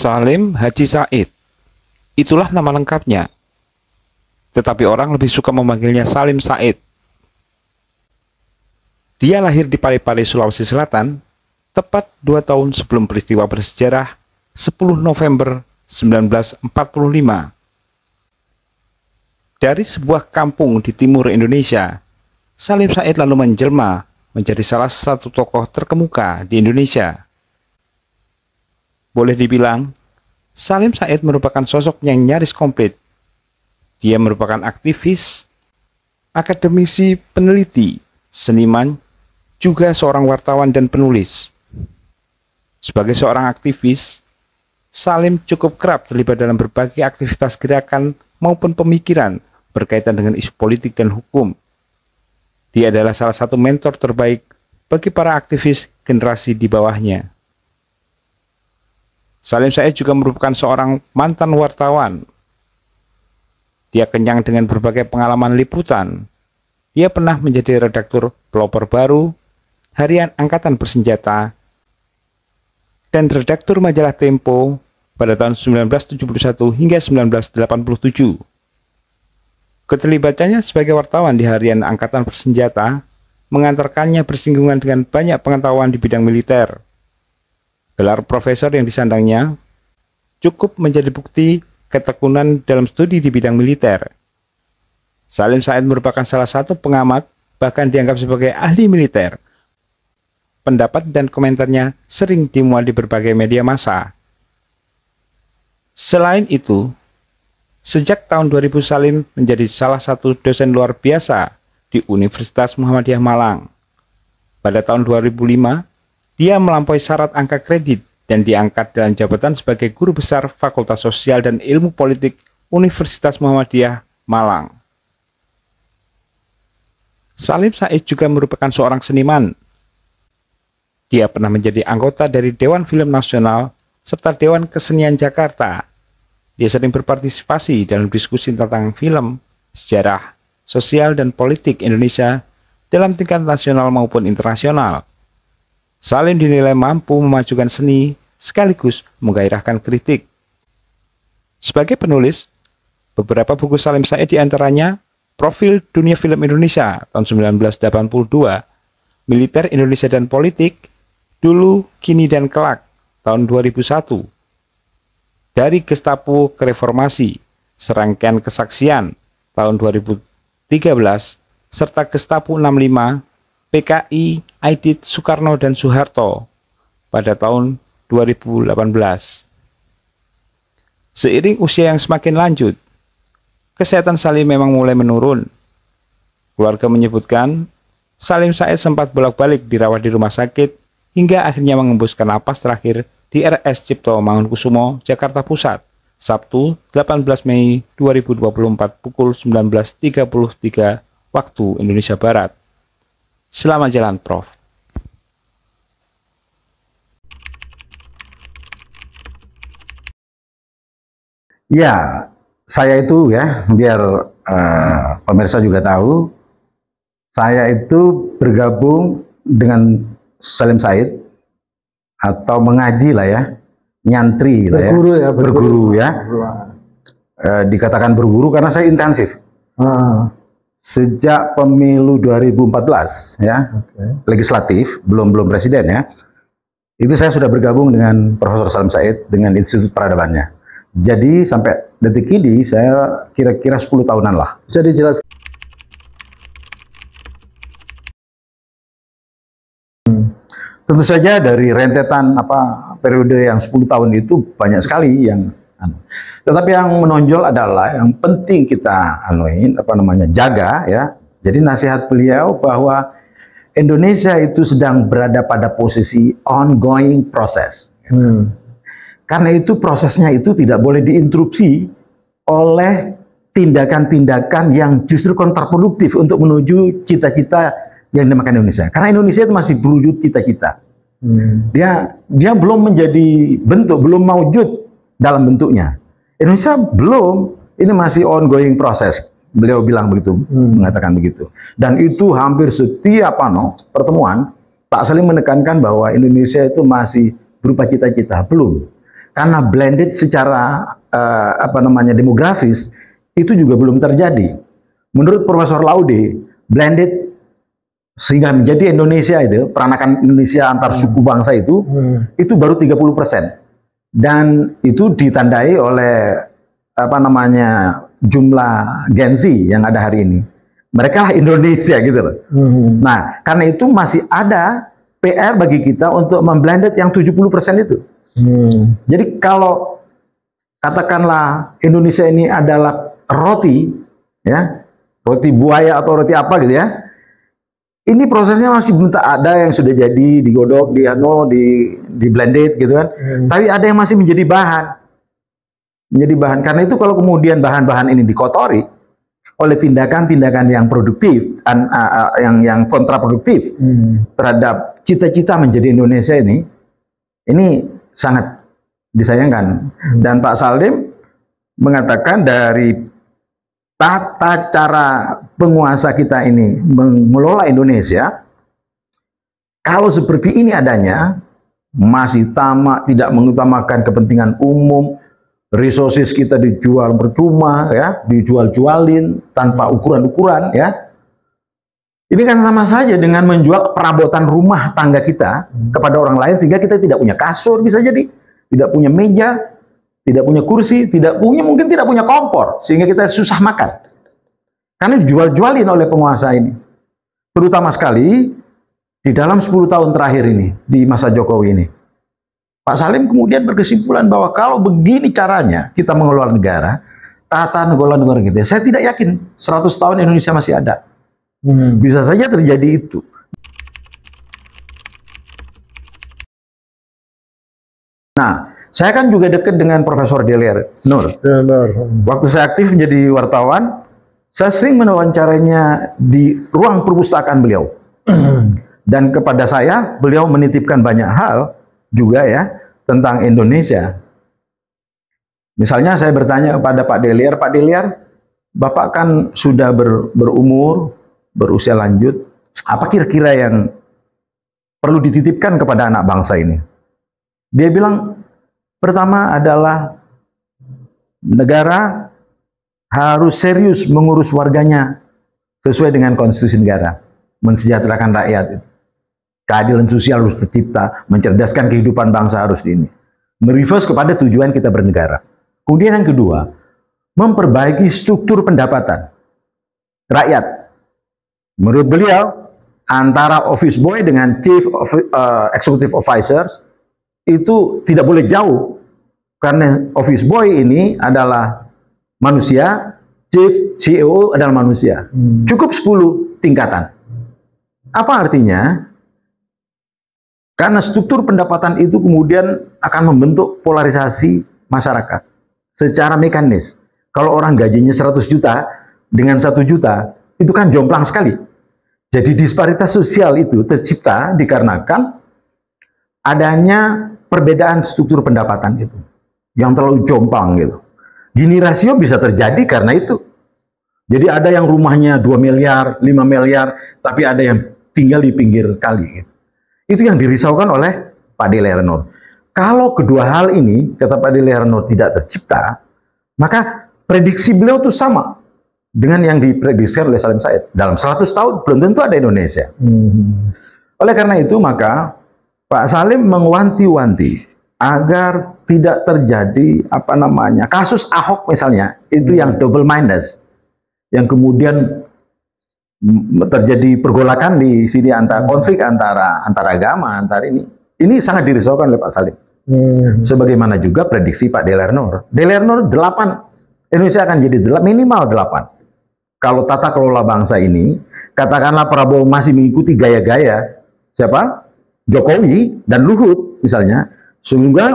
Salim Haji Said. Itulah nama lengkapnya. Tetapi orang lebih suka memanggilnya Salim Said. Dia lahir di Parepare, Sulawesi Selatan, tepat 2 tahun sebelum peristiwa bersejarah 10 November 1945. Dari sebuah kampung di timur Indonesia, Salim Said lalu menjelma menjadi salah satu tokoh terkemuka di Indonesia. Boleh dibilang, Salim Said merupakan sosok yang nyaris komplit. Dia merupakan aktivis, akademisi, peneliti, seniman, juga seorang wartawan dan penulis. Sebagai seorang aktivis, Salim cukup kerap terlibat dalam berbagai aktivitas gerakan maupun pemikiran berkaitan dengan isu politik dan hukum. Dia adalah salah satu mentor terbaik bagi para aktivis generasi di bawahnya. Salim Said juga merupakan seorang mantan wartawan. Dia kenyang dengan berbagai pengalaman liputan. Dia pernah menjadi redaktur Pelopor Baru, Harian Angkatan Bersenjata, dan redaktur majalah Tempo pada tahun 1971 hingga 1987. Keterlibatannya sebagai wartawan di Harian Angkatan Bersenjata mengantarkannya bersinggungan dengan banyak pengetahuan di bidang militer. Gelar profesor yang disandangnya cukup menjadi bukti ketekunan dalam studi di bidang militer. Salim Said merupakan salah satu pengamat, bahkan dianggap sebagai ahli militer. Pendapat dan komentarnya sering dimuat di berbagai media massa. Selain itu, sejak tahun 2000 Salim menjadi salah satu dosen luar biasa di Universitas Muhammadiyah Malang. Pada tahun 2005, dia melampaui syarat angka kredit dan diangkat dalam jabatan sebagai guru besar Fakultas Sosial dan Ilmu Politik Universitas Muhammadiyah Malang. Salim Said juga merupakan seorang seniman. Dia pernah menjadi anggota dari Dewan Film Nasional serta Dewan Kesenian Jakarta. Dia sering berpartisipasi dalam diskusi tentang film, sejarah, sosial, dan politik Indonesia dalam tingkat nasional maupun internasional. Salim dinilai mampu memajukan seni sekaligus menggairahkan kritik. Sebagai penulis, beberapa buku Salim Said diantaranya Profil Dunia Film Indonesia tahun 1982, Militer Indonesia dan Politik, Dulu, Kini, dan Kelak tahun 2001, Dari Gestapo ke Reformasi, Serangkaian Kesaksian tahun 2013, serta Gestapo 65, PKI, Aidit, Soekarno, dan Soeharto pada tahun 2018. Seiring usia yang semakin lanjut, kesehatan Salim memang mulai menurun. Keluarga menyebutkan, Salim Said sempat bolak-balik dirawat di rumah sakit hingga akhirnya mengembuskan napas terakhir di RS Cipto Mangunkusumo, Jakarta Pusat, Sabtu 18 Mei 2024 pukul 19.33 waktu Indonesia Barat. Selamat jalan, Prof. Ya, saya itu ya, biar pemirsa juga tahu, saya itu bergabung dengan Salim Said atau mengaji lah ya, nyantri lah ya, berguru ya. Dikatakan berguru karena saya intensif. Sejak pemilu 2014 ya, legislatif, belum presiden ya, itu saya sudah bergabung dengan Profesor Salim Said dengan Institut Peradabannya. Jadi sampai detik ini saya kira-kira 10 tahunan lah. Bisa dijelaskan? Tentu saja dari rentetan periode yang 10 tahun itu banyak sekali yang tetapi yang menonjol adalah yang penting kita jaga ya. Jadi nasihat beliau bahwa Indonesia itu sedang berada pada posisi ongoing proses. Karena itu prosesnya itu tidak boleh diinterupsi oleh tindakan-tindakan yang justru kontraproduktif untuk menuju cita-cita yang dinamakan Indonesia. Karena Indonesia itu masih berwujud cita-cita. Dia belum menjadi bentuk, belum mewujud dalam bentuknya. Indonesia belum, ini masih ongoing proses. Beliau bilang begitu, mengatakan begitu. Dan itu hampir setiap pertemuan, Pak Salim menekankan bahwa Indonesia itu masih berupa cita-cita, belum. karena blended secara demografis itu juga belum terjadi. Menurut Profesor Laude, blended sehingga menjadi Indonesia itu, peranakan Indonesia antar suku bangsa itu baru 30%. Dan itu ditandai oleh jumlah Gen Z yang ada hari ini. Mereka lah Indonesia gitu loh. Nah, karena itu masih ada PR bagi kita untuk memblended yang 70% itu. Jadi kalau katakanlah Indonesia ini adalah roti, ya, roti buaya atau roti apa gitu ya. Ini prosesnya masih belum ada yang sudah jadi digodok, di blended gitu kan. Tapi ada yang masih menjadi bahan. Menjadi bahan. Karena itu kalau kemudian bahan-bahan ini dikotori oleh tindakan-tindakan yang produktif, yang kontraproduktif terhadap cita-cita menjadi Indonesia ini sangat disayangkan. Dan Pak Salim mengatakan dari tata cara penguasa kita ini mengelola Indonesia, kalau seperti ini adanya, masih tamak, tidak mengutamakan kepentingan umum, resources kita dijual percuma, ya, dijual-jualin tanpa ukuran-ukuran, ya. Ini kan sama saja dengan menjual perabotan rumah tangga kita kepada orang lain, sehingga kita tidak punya kasur, bisa jadi, tidak punya meja, tidak punya kursi, mungkin tidak punya kompor, sehingga kita susah makan. Karena dijual-jualin oleh penguasa ini. Terutama sekali di dalam 10 tahun terakhir ini, di masa Jokowi ini. Pak Salim kemudian berkesimpulan bahwa kalau begini caranya kita mengelola negara, tata negara kita, saya tidak yakin 100 tahun Indonesia masih ada. Bisa saja terjadi itu. Nah, saya kan juga dekat dengan Profesor Delier Nur. Waktu saya aktif menjadi wartawan, saya sering mewawancarainya di ruang perpustakaan beliau. Dan kepada saya, beliau menitipkan banyak hal juga ya tentang Indonesia. Misalnya saya bertanya kepada Pak Delier, Bapak kan sudah berumur, berusia lanjut, apa kira-kira yang perlu dititipkan kepada anak bangsa ini? Dia bilang, pertama adalah negara harus serius mengurus warganya sesuai dengan konstitusi negara, mensejahterakan rakyat. Keadilan sosial harus tercipta, mencerdaskan kehidupan bangsa harus ini. Mereverse kepada tujuan kita bernegara. Kemudian yang kedua, memperbaiki struktur pendapatan rakyat. Menurut beliau, antara office boy dengan chief executive officers itu tidak boleh jauh, karena office boy ini adalah manusia, chief CEO adalah manusia. Cukup 10 tingkatan. Apa artinya? Karena struktur pendapatan itu kemudian akan membentuk polarisasi masyarakat secara mekanis. Kalau orang gajinya 100 juta dengan 1 juta, itu kan jomplang sekali. Jadi disparitas sosial itu tercipta dikarenakan adanya perbedaan struktur pendapatan itu yang terlalu jomplang gitu. Gini rasio bisa terjadi karena itu. Jadi ada yang rumahnya 2 miliar, 5 miliar, tapi ada yang tinggal di pinggir kali gitu. Itu yang dirisaukan oleh Pak Delier Nur. Kalau kedua hal ini, kata Pak Delier Nur, tidak tercipta, maka prediksi beliau itu sama dengan yang diprediksikan oleh Salim Said. Dalam 100 tahun belum tentu ada Indonesia. Oleh karena itu, maka Pak Salim mewanti-wanti agar tidak terjadi kasus Ahok misalnya, itu yang double minded, yang kemudian terjadi pergolakan di sini antara konflik antara agama, antara ini sangat dirisaukan oleh Pak Salim. Sebagaimana juga prediksi Pak Delier Nur. Delier Nur 8, Indonesia akan jadi minimal 8. Kalau tata kelola bangsa ini, katakanlah Prabowo masih mengikuti gaya-gaya siapa? Jokowi dan Luhut misalnya, sehingga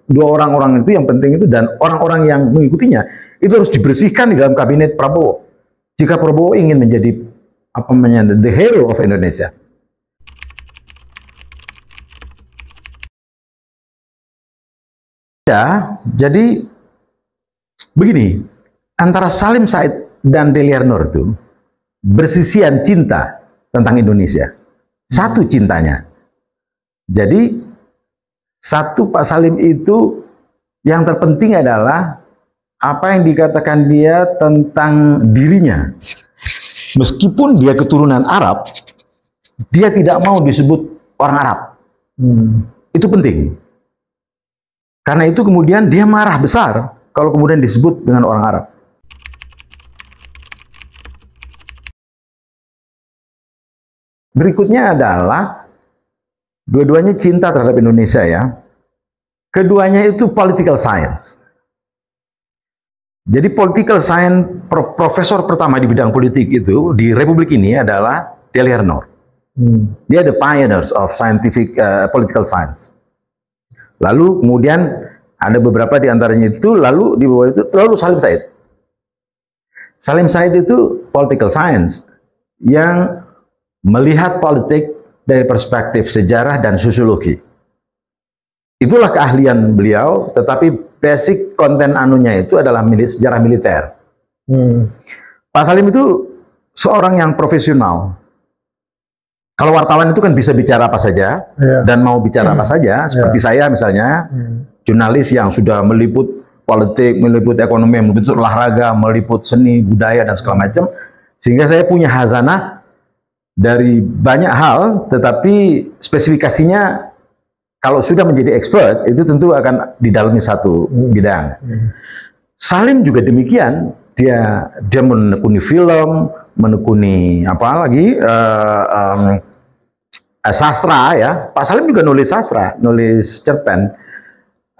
dua orang-orang itu yang penting itu, dan orang-orang yang mengikutinya itu harus dibersihkan di dalam kabinet Prabowo. Jika Prabowo ingin menjadi the hero of Indonesia. Ya, jadi begini, antara Salim Said dan Delier Nur itu bersisian cinta tentang Indonesia. Satu cintanya. Jadi satu, Pak Salim itu Yang terpenting adalah apa yang dikatakan dia tentang dirinya. Meskipun dia keturunan Arab, dia tidak mau disebut orang Arab. Itu penting. Karena itu kemudian dia marah besar kalau kemudian disebut dengan orang Arab. Berikutnya adalah dua-duanya cinta terhadap Indonesia ya. Keduanya itu political science. Jadi political science, profesor pertama di bidang politik itu di Republik ini adalah Dale Yarnor. Dia the pioneers of scientific political science. Lalu kemudian ada beberapa di antaranya itu, lalu di bawah itu lalu Salim Said. Salim Said itu political science yang melihat politik dari perspektif sejarah dan sosiologi. Itulah keahlian beliau, tetapi basic konten anunya itu adalah sejarah militer. Pak Salim itu seorang yang profesional. Kalau wartawan itu kan bisa bicara apa saja, dan mau bicara apa saja, seperti saya misalnya, jurnalis yang sudah meliput politik, meliput ekonomi, meliput olahraga, meliput seni, budaya, dan segala macam, sehingga saya punya hazanah dari banyak hal, tetapi spesifikasinya kalau sudah menjadi expert, itu tentu akan didalami satu bidang. Salim juga demikian, dia menekuni film, menekuni apa lagi, sastra ya. Pak Salim juga nulis sastra, nulis cerpen.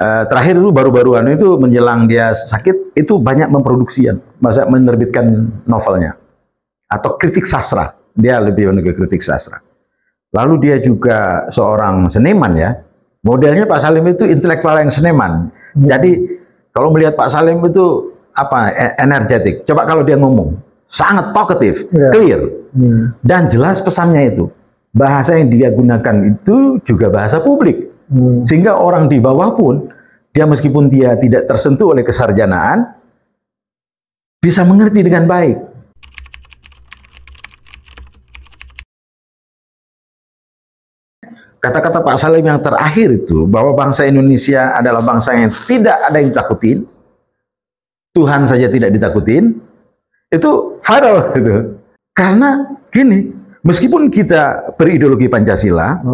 Terakhir itu baru-baru itu menjelang dia sakit, itu banyak memproduksi, masa menerbitkan novelnya. Atau kritik sastra, dia lebih menegak kritik sastra. Lalu dia juga seorang seniman ya. Modelnya Pak Salim itu intelektual yang seniman. Jadi kalau melihat Pak Salim itu apa energetik. Coba kalau dia ngomong, sangat talkative, clear, dan jelas pesannya itu. Bahasa yang dia gunakan itu juga bahasa publik, sehingga orang di bawah pun dia meskipun dia tidak tersentuh oleh kesarjanaan bisa mengerti dengan baik. Kata-kata Pak Salim yang terakhir itu, bahwa bangsa Indonesia adalah bangsa yang tidak ada yang takutin, Tuhan saja tidak ditakutin, itu viral gitu. Karena gini, meskipun kita berideologi Pancasila,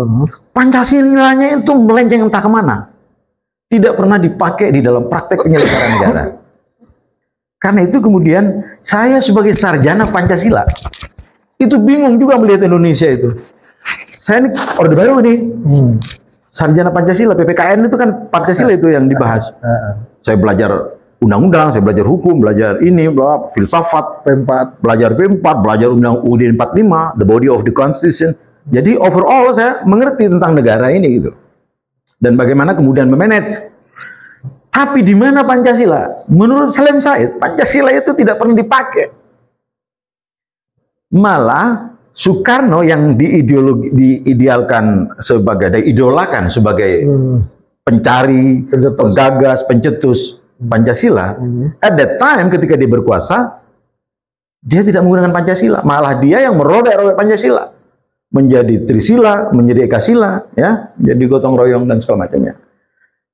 Pancasilanya itu melenceng entah kemana. Tidak pernah dipakai di dalam praktek penyelenggaraan negara. Karena itu kemudian, saya sebagai sarjana Pancasila, itu bingung juga melihat Indonesia itu. Saya ini Orde Baru nih, sarjana Pancasila, PPKN itu kan Pancasila itu yang dibahas. Saya belajar undang-undang, saya belajar hukum, belajar ini, filsafat, belajar P4, belajar undang UUD 45, the body of the constitution. Jadi overall saya mengerti tentang negara ini gitu. Dan bagaimana kemudian memanage. Tapi di mana Pancasila? Menurut Salim Said, Pancasila itu tidak pernah dipakai. Malah Soekarno yang diidolakan sebagai pencari, penggagas, pencetus Pancasila, at that time ketika dia berkuasa, dia tidak menggunakan Pancasila, malah dia yang merobek-robek Pancasila menjadi Trisila, menjadi Ekasila, ya, jadi gotong royong dan segala macamnya.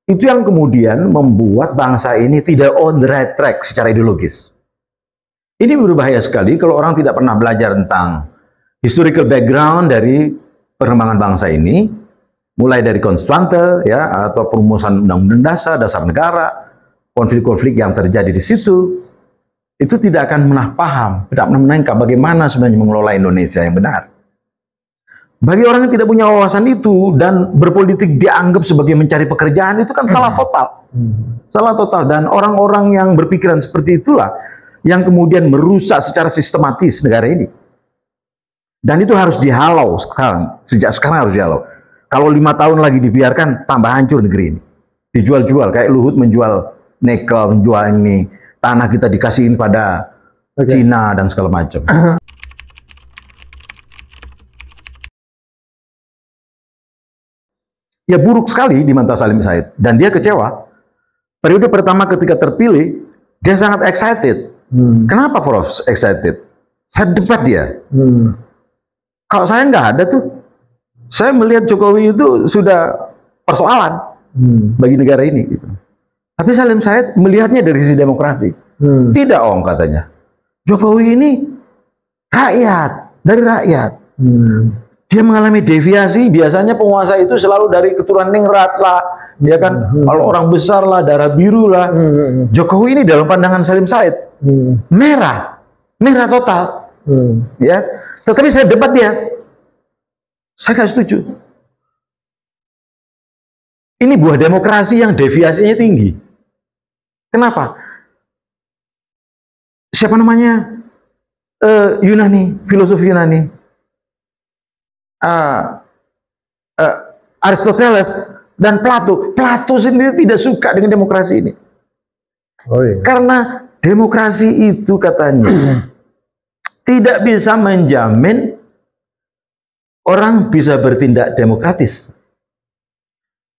Itu yang kemudian membuat bangsa ini tidak on the right track secara ideologis. Ini berbahaya sekali kalau orang tidak pernah belajar tentang historical background dari perkembangan bangsa ini, mulai dari konstituante, ya, atau perumusan undang-undang dasar negara, konflik-konflik yang terjadi di situ, itu tidak akan pernah paham, tidak pernah menangkap bagaimana sebenarnya mengelola Indonesia yang benar. Bagi orang yang tidak punya wawasan itu dan berpolitik dianggap sebagai mencari pekerjaan, itu kan salah total. Salah total, dan orang-orang yang berpikiran seperti itulah yang kemudian merusak secara sistematis negara ini. Dan itu harus dihalau sekarang, sejak sekarang harus dihalau. Kalau 5 tahun lagi dibiarkan, tambah hancur negeri ini. Dijual-jual, kayak Luhut menjual nikel, menjual ini, tanah kita dikasihin pada Cina dan segala macam. Ya buruk sekali di mata Salim Said. Dan dia kecewa. Periode pertama ketika terpilih, dia sangat excited. Kenapa Prof excited? Saya debat dia. Kalau saya nggak ada tuh, saya melihat Jokowi itu sudah persoalan bagi negara ini. Gitu. Tapi Salim Said melihatnya dari sisi demokrasi. Tidak, Om, katanya. Jokowi ini rakyat, dari rakyat. Dia mengalami deviasi, biasanya penguasa itu selalu dari keturunan ningrat lah, ya kan, kalau orang besar lah, darah biru lah. Jokowi ini dalam pandangan Salim Said, merah total. Ya, tetapi saya debat dia, saya nggak setuju. Ini buah demokrasi yang deviasinya tinggi. Kenapa? Siapa namanya? Yunani, filosof Yunani. Aristoteles dan Plato. Plato sendiri tidak suka dengan demokrasi ini. Oh, iya. Karena demokrasi itu katanya tidak bisa menjamin orang bisa bertindak demokratis.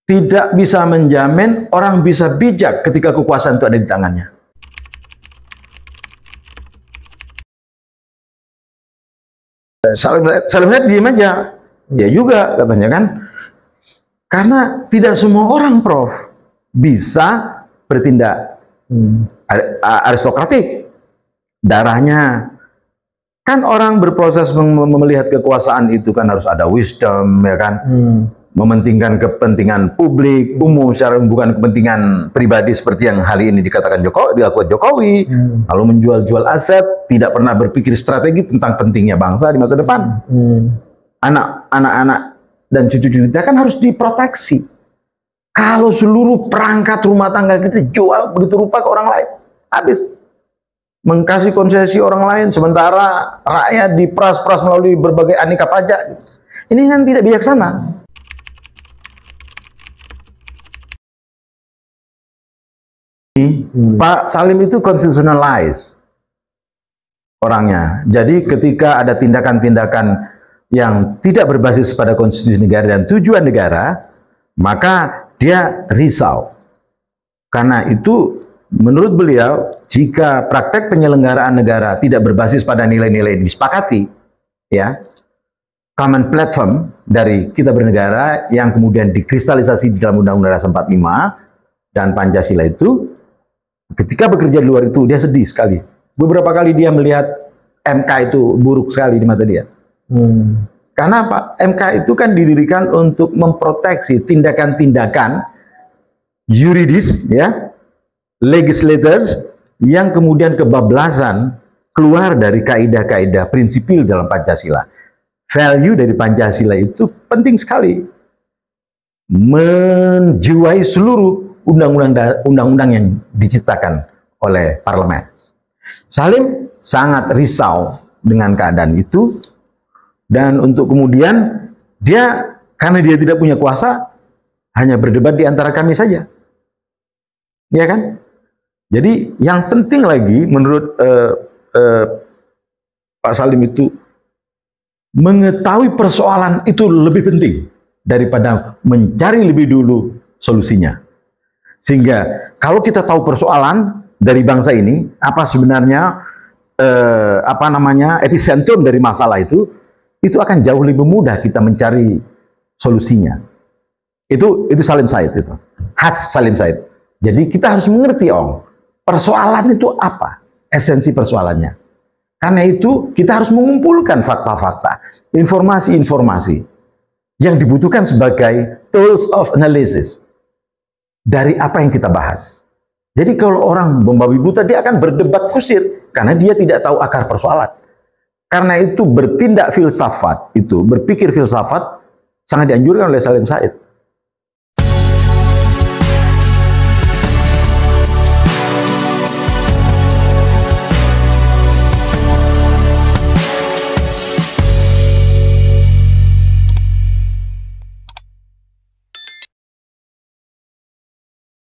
Tidak bisa menjamin orang bisa bijak ketika kekuasaan itu ada di tangannya. Salim Said diam aja. Ya juga katanya kan. Karena tidak semua orang, Prof, bisa bertindak aristokratik. Darahnya. Kan orang berproses melihat kekuasaan itu kan harus ada wisdom, ya kan? Mementingkan kepentingan publik, umum, secara bukan kepentingan pribadi seperti yang hari ini dikatakan dilakukan Jokowi, lalu menjual-jual aset, tidak pernah berpikir strategi tentang pentingnya bangsa di masa depan. Anak-anak dan cucu-cucu kita kan harus diproteksi. Kalau seluruh perangkat rumah tangga kita jual begitu rupa ke orang lain, habis. Mengkasih konsesi orang lain, sementara rakyat diperas-peras melalui berbagai aneka pajak. Ini kan tidak bijaksana. Pak Salim itu constitutionalize orangnya. Jadi ketika ada tindakan-tindakan yang tidak berbasis pada konstitusi negara dan tujuan negara, maka dia risau. Karena itu menurut beliau, jika praktek penyelenggaraan negara tidak berbasis pada nilai-nilai disepakati, ya, common platform dari kita bernegara yang kemudian dikristalisasi di dalam Undang-Undang Dasar 45 dan Pancasila itu, ketika bekerja di luar itu dia sedih sekali. Beberapa kali dia melihat MK itu buruk sekali di mata dia. Karena apa? MK itu kan didirikan untuk memproteksi tindakan-tindakan yuridis, ya, legislators yang kemudian kebablasan keluar dari kaidah-kaidah prinsipil dalam Pancasila. Value dari Pancasila itu penting sekali, menjiwai seluruh undang-undang yang diciptakan oleh parlemen. Salim sangat risau dengan keadaan itu, dan untuk kemudian dia, karena dia tidak punya kuasa, hanya berdebat di antara kami saja, ya kan? Jadi yang penting lagi menurut Pak Salim itu, mengetahui persoalan itu lebih penting daripada mencari lebih dulu solusinya. Sehingga kalau kita tahu persoalan dari bangsa ini, apa sebenarnya epicentrum dari masalah itu akan jauh lebih mudah kita mencari solusinya. Itu Salim Said, itu khas Salim Said. Jadi kita harus mengerti, persoalan itu apa, esensi persoalannya. Karena itu kita harus mengumpulkan fakta-fakta, informasi-informasi yang dibutuhkan sebagai tools of analysis dari apa yang kita bahas. Jadi kalau orang membabi buta, dia akan berdebat kusir karena dia tidak tahu akar persoalan. Karena itu bertindak filsafat, itu berpikir filsafat sangat dianjurkan oleh Salim Said.